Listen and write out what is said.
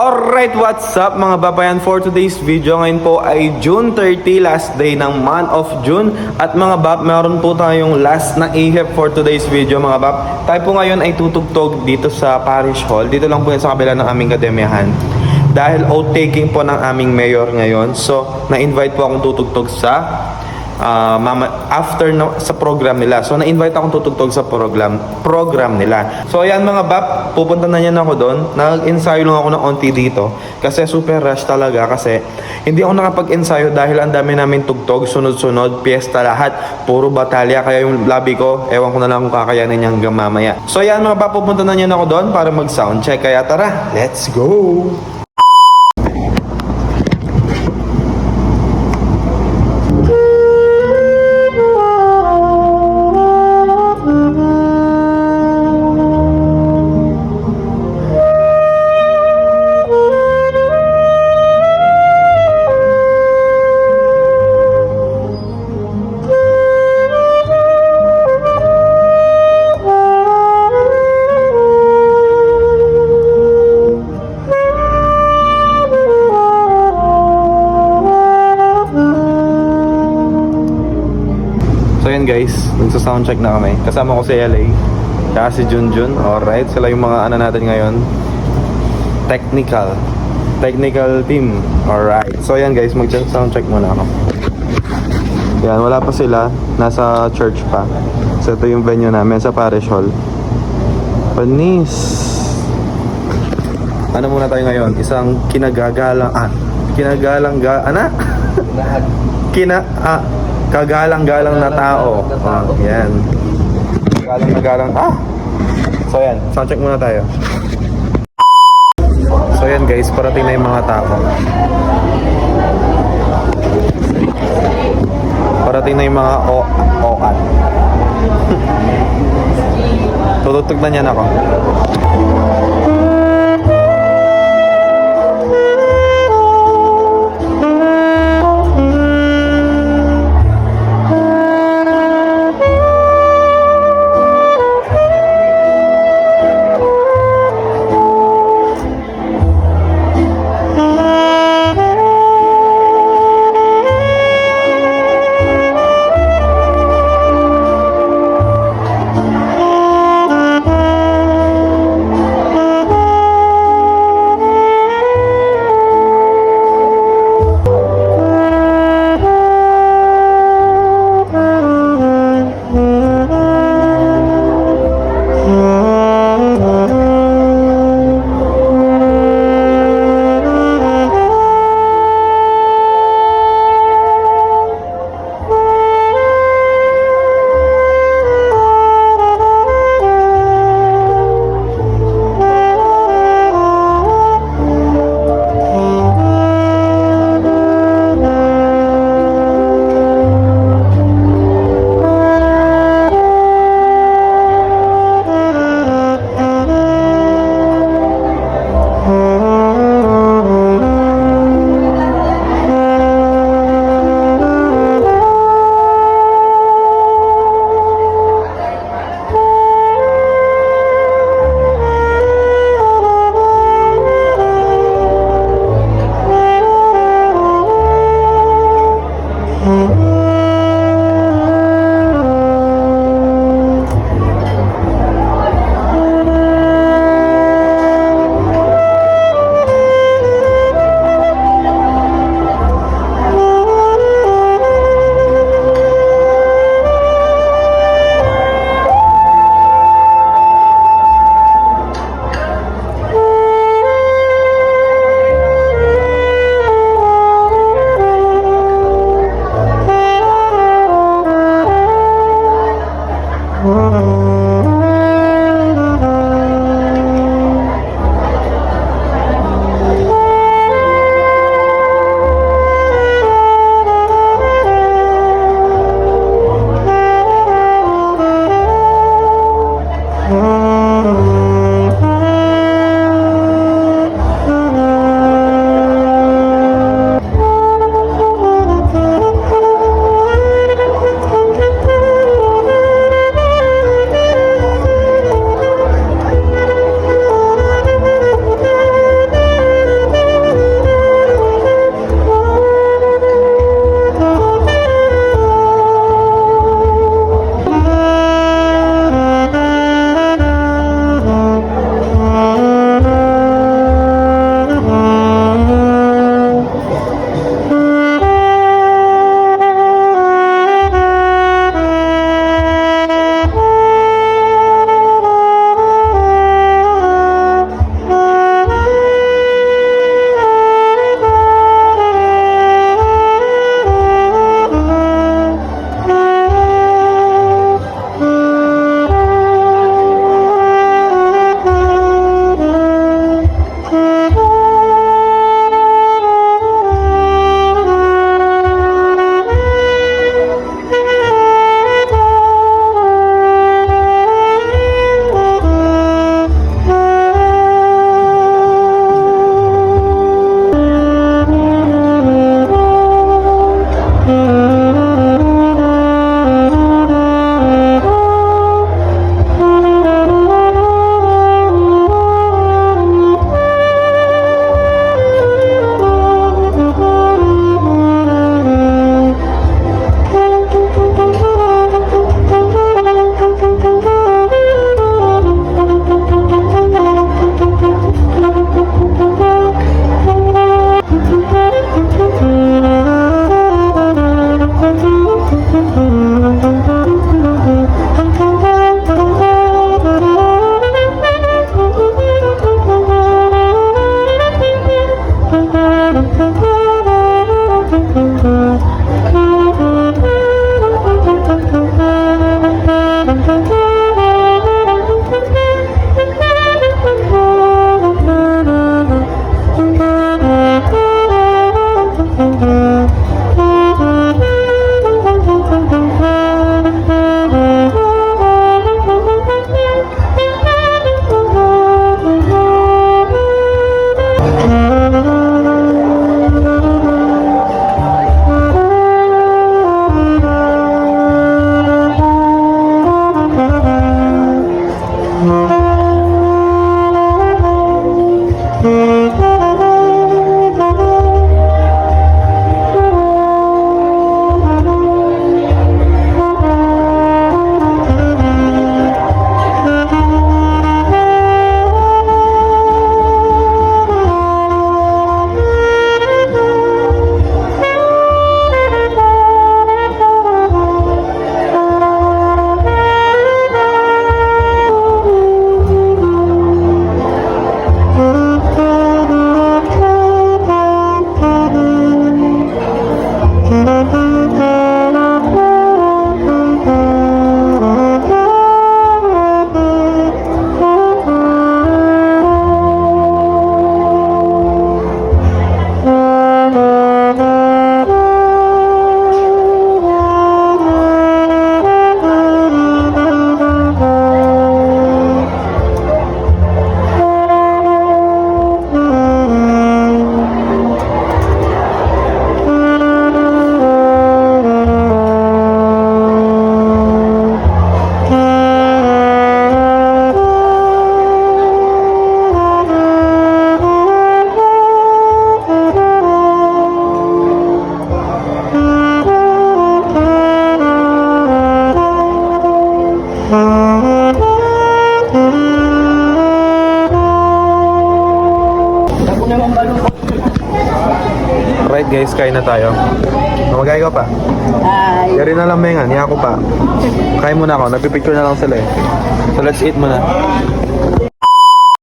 Alright, what's up mga babayan? For today's video ngayon po ay June 30, last day ng month of June. At mga bab, meron po tayong last na ihip for today's video mga bab. Tayo po ngayon ay tutugtog dito sa Parish Hall. Dito lang po yan sa kabila ng aming kademyahan. Dahil oath-taking po ng aming mayor ngayon. So, na-invite po akong tutugtog sa after sa program nila. So na-invite akong tutugtog sa program nila. So ayan mga bab, pupunta na yan ako doon. Nag-ensayo lang ako ng onti dito kasi super rush talaga kasi hindi ako nakapag-ensayo dahil ang dami namin tugtog, sunod-sunod, piyesta lahat, puro batalya, kaya yung labi ko, ewan ko na lang kung kakayanin niyang hanggang mamaya. So ayan mga bab, pupunta na yan ako doon para mag-sound check. Kaya tara, let's go! Guys, nagsa-soundcheck na kami. Kasama ko si LA, kaya si Junjun. Alright, sila yung mga ano natin ngayon. Technical team. Alright. So yan guys, mag-soundcheck muna ako. Yan, wala pa sila. Nasa church pa. So ito yung venue namin sa Parish Hall. Panis. Ano muna tayo ngayon? Isang kagalang-galang na tao. Yan. Kagalang-galang. So yan, soundcheck muna tayo. So yan guys, parating na yung mga tao. Parating na yung mga OAT. Tutugtog na niyan ako. Right guys, kain na tayo. Magkaya ka pa. Ay, Yari na lang mengan, niya ako pa. Kain muna ako, nagpipicture na lang sila eh. So let's eat muna.